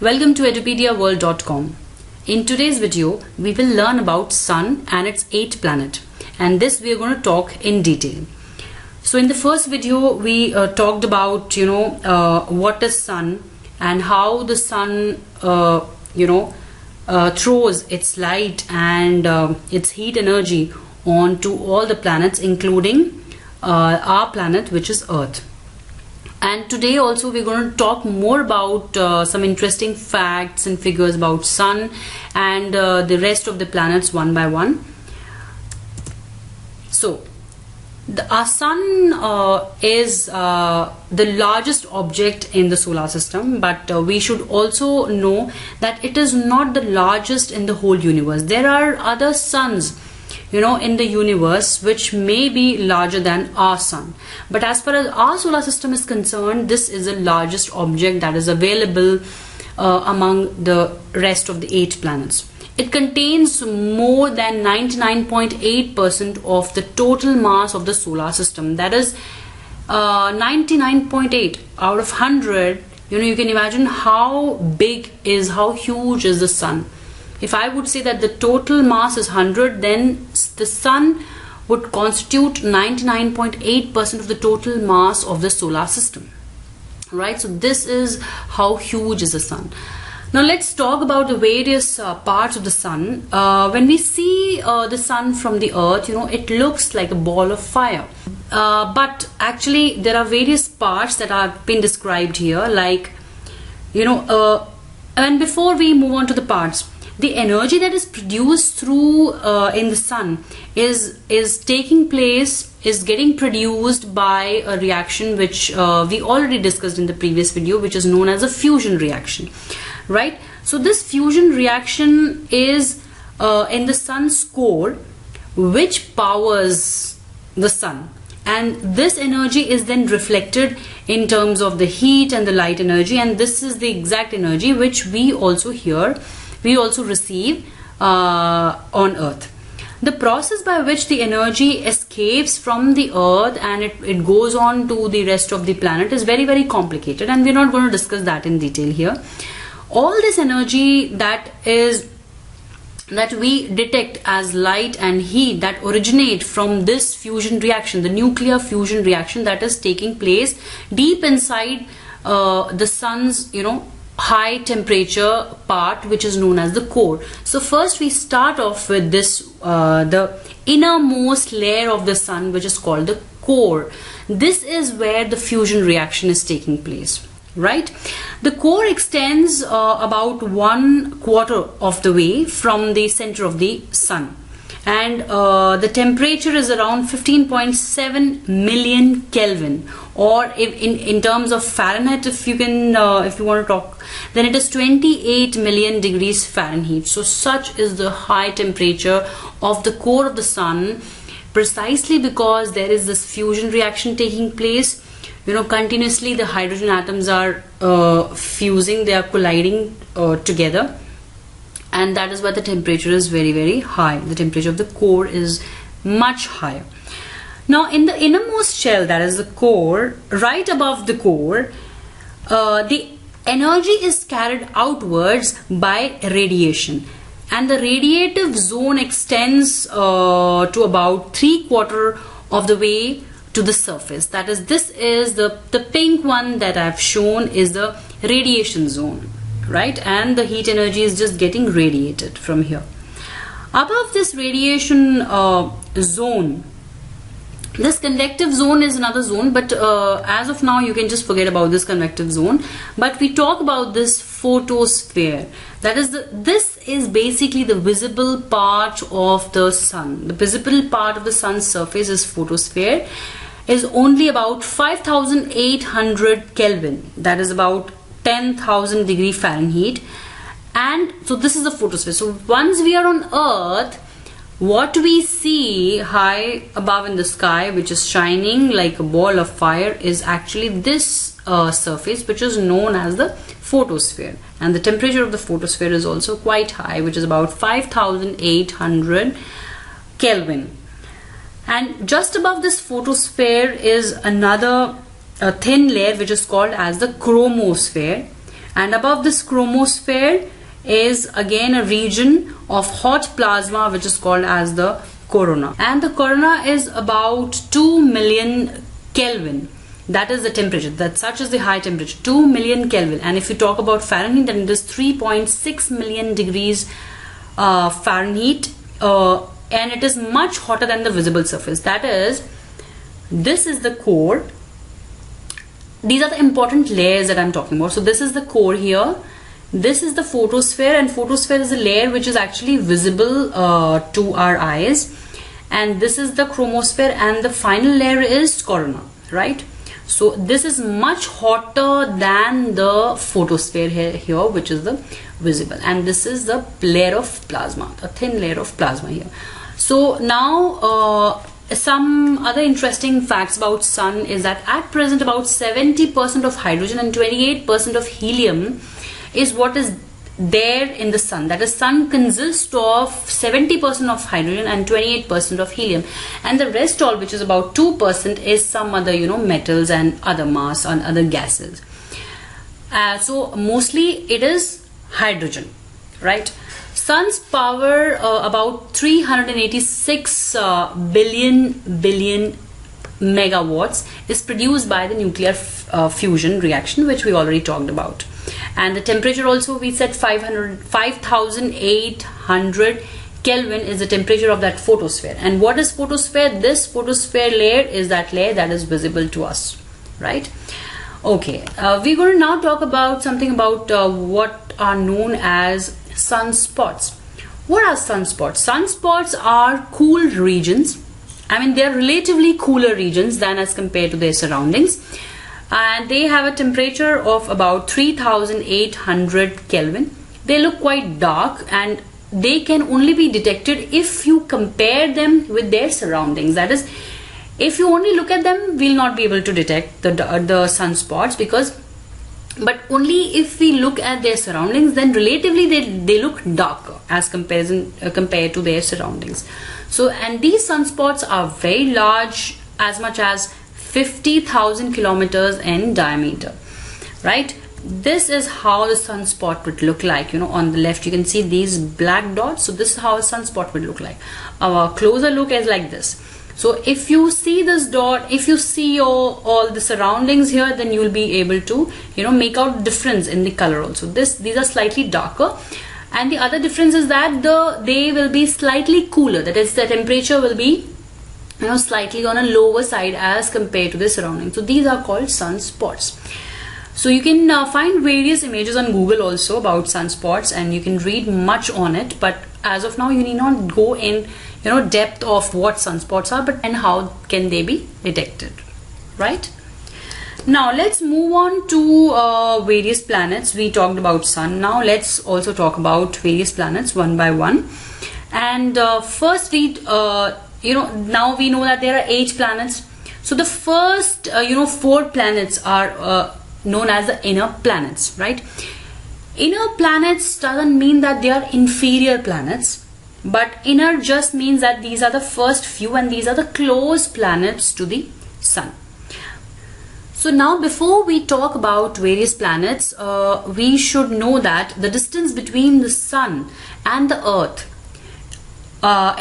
Welcome to edupediaworld.com. In today's video, we will learn about Sun and its 8th planet, and this we are going to talk in detail. So in the first video, we talked about what is Sun and how the Sun throws its light and its heat energy onto all the planets, including our planet, which is Earth. And today also we're going to talk more about some interesting facts and figures about Sun and the rest of the planets one by one. So our Sun is the largest object in the solar system, but we should also know that it is not the largest in the whole universe. There are other suns in the universe which may be larger than our Sun, but as far as our solar system is concerned, this is the largest object that is available among the rest of the 8 planets. It contains more than 99.8% of the total mass of the solar system. That is 99.8 out of 100. You can imagine how huge is the Sun. If I would say that the total mass is 100, then the Sun would constitute 99.8% of the total mass of the solar system. Right? So this is how huge is the Sun. Now let's talk about the various parts of the Sun. When we see the Sun from the Earth, it looks like a ball of fire. But actually there are various parts that have been described here, like, and before we move on to the parts, the energy that is produced through in the Sun is getting produced by a reaction which we already discussed in the previous video, which is known as a fusion reaction, right? So this fusion reaction is in the Sun's core, which powers the Sun, and this energy is then reflected in terms of the heat and the light energy, and this is the exact energy which we also receive on Earth. The process by which the energy escapes from the Earth and it goes on to the rest of the planet is very, very complicated, and we're not going to discuss that in detail here. All this energy that we detect as light and heat that originate from this fusion reaction, the nuclear fusion reaction that is taking place deep inside the Sun's high temperature part, which is known as the core. So first we start off with this the innermost layer of the Sun, which is called the core. This is where the fusion reaction is taking place, right? The core extends about 1/4 of the way from the center of the Sun, and the temperature is around 15.7 million Kelvin, or in terms of Fahrenheit, if you want to talk, then it is 28 million degrees Fahrenheit. So such is the high temperature of the core of the Sun, precisely because there is this fusion reaction taking place. Continuously the hydrogen atoms are fusing, they are colliding together, and that is why the temperature is very, very high. The temperature of the core is much higher. Now in the innermost shell, that is the core, right above the core, the energy is carried outwards by radiation, and the radiative zone extends to about 3/4 of the way to the surface. That is, this is the pink one that I've shown is the radiation zone, right? And the heat energy is just getting radiated from here. Above this radiation zone, this convective zone is another zone, but as of now you can just forget about this convective zone. But we talk about this photosphere. That is this is basically the visible part of the Sun. The visible part of the Sun's surface is photosphere, is only about 5,800 Kelvin. That is about 10,000 degree Fahrenheit. And so this is the photosphere. So once we are on Earth, what we see high above in the sky, which is shining like a ball of fire, is actually this surface, which is known as the photosphere. And the temperature of the photosphere is also quite high, which is about 5,800 Kelvin. And just above this photosphere is another thin layer which is called as the chromosphere, and above this chromosphere is again a region of hot plasma which is called as the corona, and the corona is about 2 million Kelvin. That is the temperature, that such is the high temperature, 2 million Kelvin. And if you talk about Fahrenheit, then it is 3.6 million degrees Fahrenheit, and it is much hotter than the visible surface. That is, this is the core. These are the important layers that I'm talking about. So this is the core here. This is the photosphere, and photosphere is a layer which is actually visible to our eyes. And this is the chromosphere, and the final layer is corona, right? So this is much hotter than the photosphere here, which is the visible, and this is the layer of plasma, a thin layer of plasma here. So now some other interesting facts about sun is that at present about 70% of hydrogen and 28% of helium is what is there in the sun. That is, sun consists of 70% of hydrogen and 28% of helium, and the rest all, which is about 2%, is some other metals and other mass and other gases. So mostly it is hydrogen, right? Sun's power about 386 billion megawatts is produced by the nuclear fusion reaction, which we already talked about. And the temperature also, we said 5800 Kelvin is the temperature of that photosphere. And what is photosphere? This photosphere layer is that layer that is visible to us, right? Okay, we're going to now talk about something about what are known as sunspots. What are sunspots? Sunspots are cool regions. I mean, they are relatively cooler regions than as compared to their surroundings, and they have a temperature of about 3800 Kelvin. They look quite dark, and they can only be detected if you compare them with their surroundings. That is, if you only look at them, we'll not be able to detect the sunspots, but only if we look at their surroundings, then relatively they look darker as compared to their surroundings. So, and these sunspots are very large, as much as 50,000 kilometers in diameter, right? This is how the sunspot would look like. On the left you can see these black dots. So this is how a sunspot would look like. Our closer look is like this. So if you see this dot, if you see all the surroundings here, then you will be able to make out difference in the color also. These are slightly darker, and the other difference is that they will be slightly cooler. That is, the temperature will be slightly on a lower side as compared to the surroundings. So these are called sunspots. So you can find various images on Google also about sunspots, and you can read much on it, but as of now you need not go in depth of what sunspots are, and how can they be detected, right? Now let's move on to various planets. We talked about sun. Now let's also talk about various planets one by one. And firstly, now we know that there are 8 planets. So the first 4 planets are known as the inner planets, right? Inner planets doesn't mean that they are inferior planets, but inner just means that these are the first few, and these are the close planets to the sun. So now, before we talk about various planets, we should know that the distance between the sun and the earth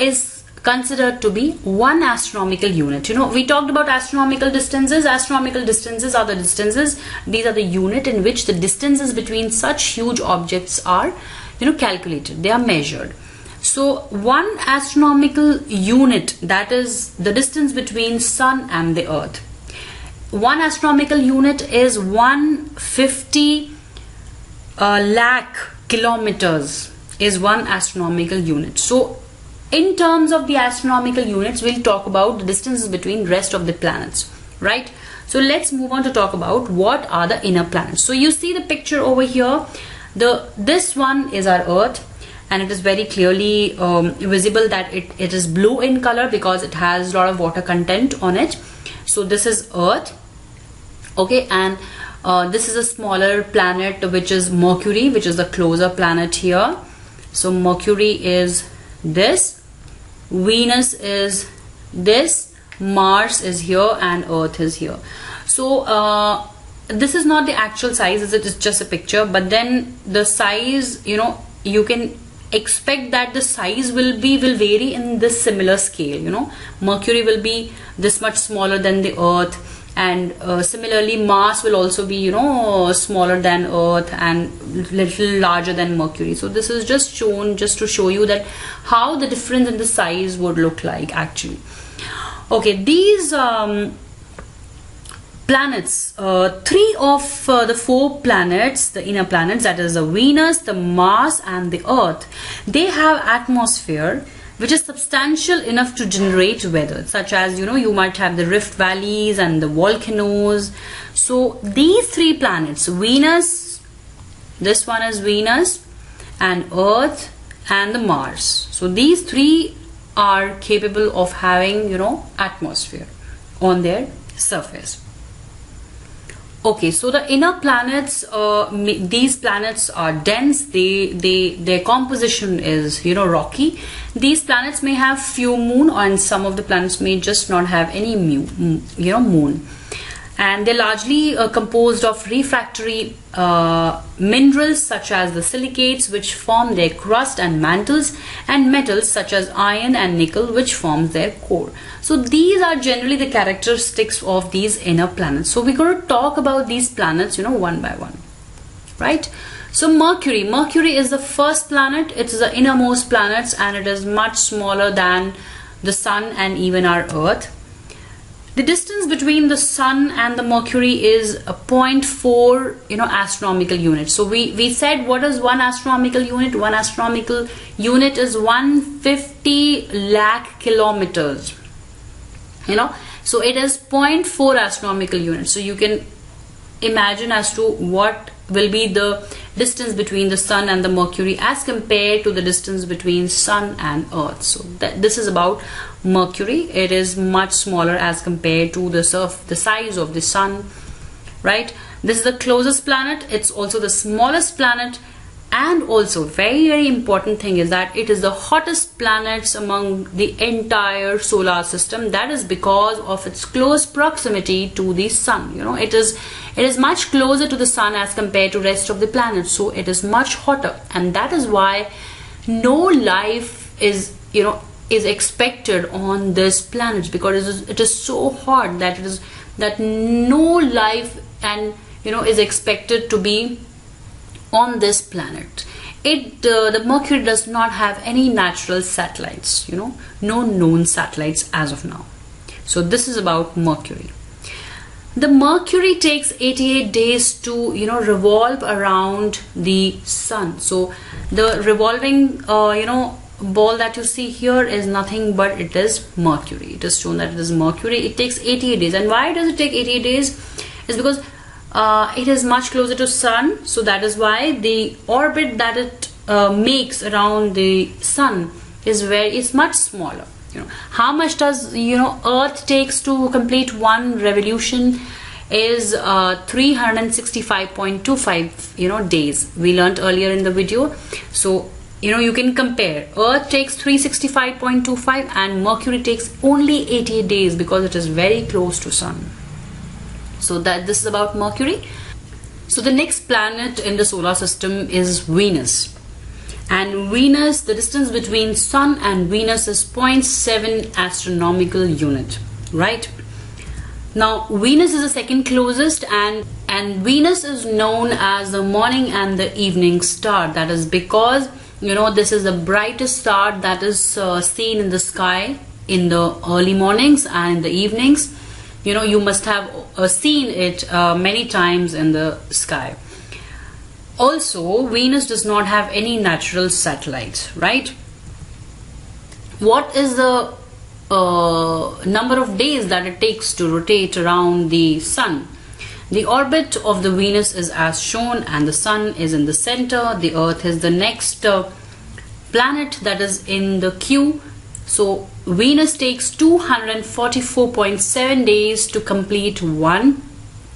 is considered to be 1 astronomical unit. We talked about astronomical distances. Astronomical distances are the distances, these are the unit in which the distances between such huge objects are calculated, they are measured. So 1 astronomical unit, that is the distance between sun and the earth. 1 astronomical unit is 150 lakh kilometers is 1 astronomical unit. So in terms of the astronomical units, we'll talk about the distances between rest of the planets, right? So let's move on to talk about what are the inner planets. So you see the picture over here. This one is our Earth, and it is very clearly visible that it is blue in color because it has a lot of water content on it. So this is Earth, okay, and this is a smaller planet which is Mercury, which is the closer planet here. So Mercury is this, Venus is this, Mars is here, and Earth is here. So this is not the actual size, it is just a picture, but then the size, you can expect that the size will vary in this similar scale. Mercury will be this much smaller than the Earth, and similarly Mars will also be smaller than Earth and little larger than Mercury. So this is just shown just to show you that how the difference in the size would look like actually. Okay, these planets, 3 of the 4 planets, the inner planets, that is the Venus, the Mars and the Earth, they have atmosphere which is substantial enough to generate weather, such as you might have the rift valleys and the volcanoes. So these 3 planets, Venus, this one is Venus, and Earth and the Mars, so these 3 are capable of having atmosphere on their surface. Okay, so the inner planets, these planets are dense, their composition is rocky. These planets may have few moon, and some of the planets may just not have any moon, and they're largely composed of refractory minerals such as the silicates, which form their crust and mantles, and metals such as iron and nickel, which forms their core. So these are generally the characteristics of these inner planets. So we're going to talk about these planets one by one, right? So Mercury is the first planet. It's the innermost planets, and it is much smaller than the Sun and even our Earth. The distance between the Sun and the Mercury is a 0.4 astronomical unit. So we said, what is 1 astronomical unit? 1 astronomical unit is 150 lakh kilometers. So it is 0.4 astronomical units. So you can imagine as to what will be the distance between the Sun and the Mercury as compared to the distance between Sun and Earth. So this is about Mercury. It is much smaller as compared to the size of the Sun, right? This is the closest planet. It's also the smallest planet, and also very important thing is that it is the hottest planets among the entire solar system. That is because of its close proximity to the Sun. It is much closer to the Sun as compared to rest of the planets, so it is much hotter, and that is why no life is expected on this planet, because it is so hot that no life is expected to be on this planet. The Mercury does not have any natural satellites, no known satellites as of now. So this is about Mercury. The Mercury takes 88 days to revolve around the Sun. So the revolving ball that you see here is nothing but it is Mercury. It is shown that it is Mercury. It takes 88 days. And why does it take 88 days? It's because it is much closer to Sun, so that is why the orbit that it makes around the Sun is much smaller. How much does Earth takes to complete one revolution is 365.25 days. We learned earlier in the video. So you can compare. Earth takes 365.25 and Mercury takes only 88 days because it is very close to Sun. So this is about Mercury. So the next planet in the solar system is Venus. And Venus, the distance between Sun and Venus is 0.7 astronomical unit, right? Now Venus is the second closest, and Venus is known as the morning and the evening star. That is because this is the brightest star that is seen in the sky in the early mornings and in the evenings. You must have seen it many times in the sky. Also, Venus does not have any natural satellites, right? What is the number of days that it takes to rotate around the Sun? The orbit of the Venus is as shown, and the Sun is in the center. The Earth is the next planet that is in the queue. So Venus takes 244.7 days to complete one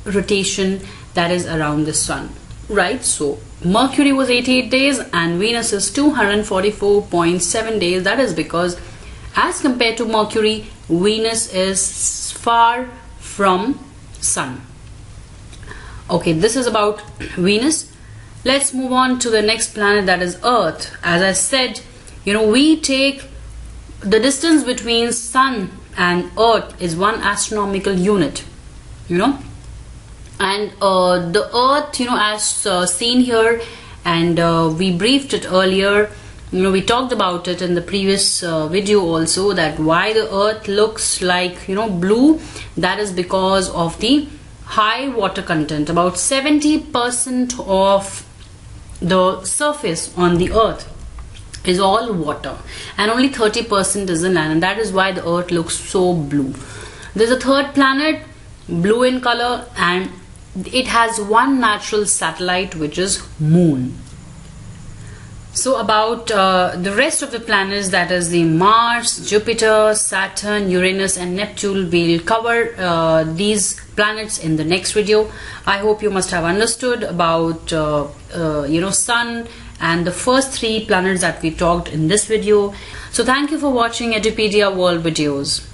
rotation that is around the Sun, right? So Mercury was 88 days and Venus is 244.7 days. That is because as compared to Mercury, Venus is far from Sun. Okay, this is about Venus. Let's move on to the next planet, that is Earth. As I said, we take the distance between Sun and Earth is 1 astronomical unit, and the Earth, as seen here, and we briefed it earlier. We talked about it in the previous video also, that why the Earth looks like blue. That is because of the high water content. About 70% of the surface on the Earth is all water, and only 30% is the land, and that is why the Earth looks so blue. There's a third planet, blue in color, and it has one natural satellite, which is Moon. So about the rest of the planets, that is the Mars, Jupiter, Saturn, Uranus and Neptune, we'll cover these planets in the next video. I hope you must have understood about Sun and the first 3 planets that we talked in this video. So thank you for watching Edupedia World videos.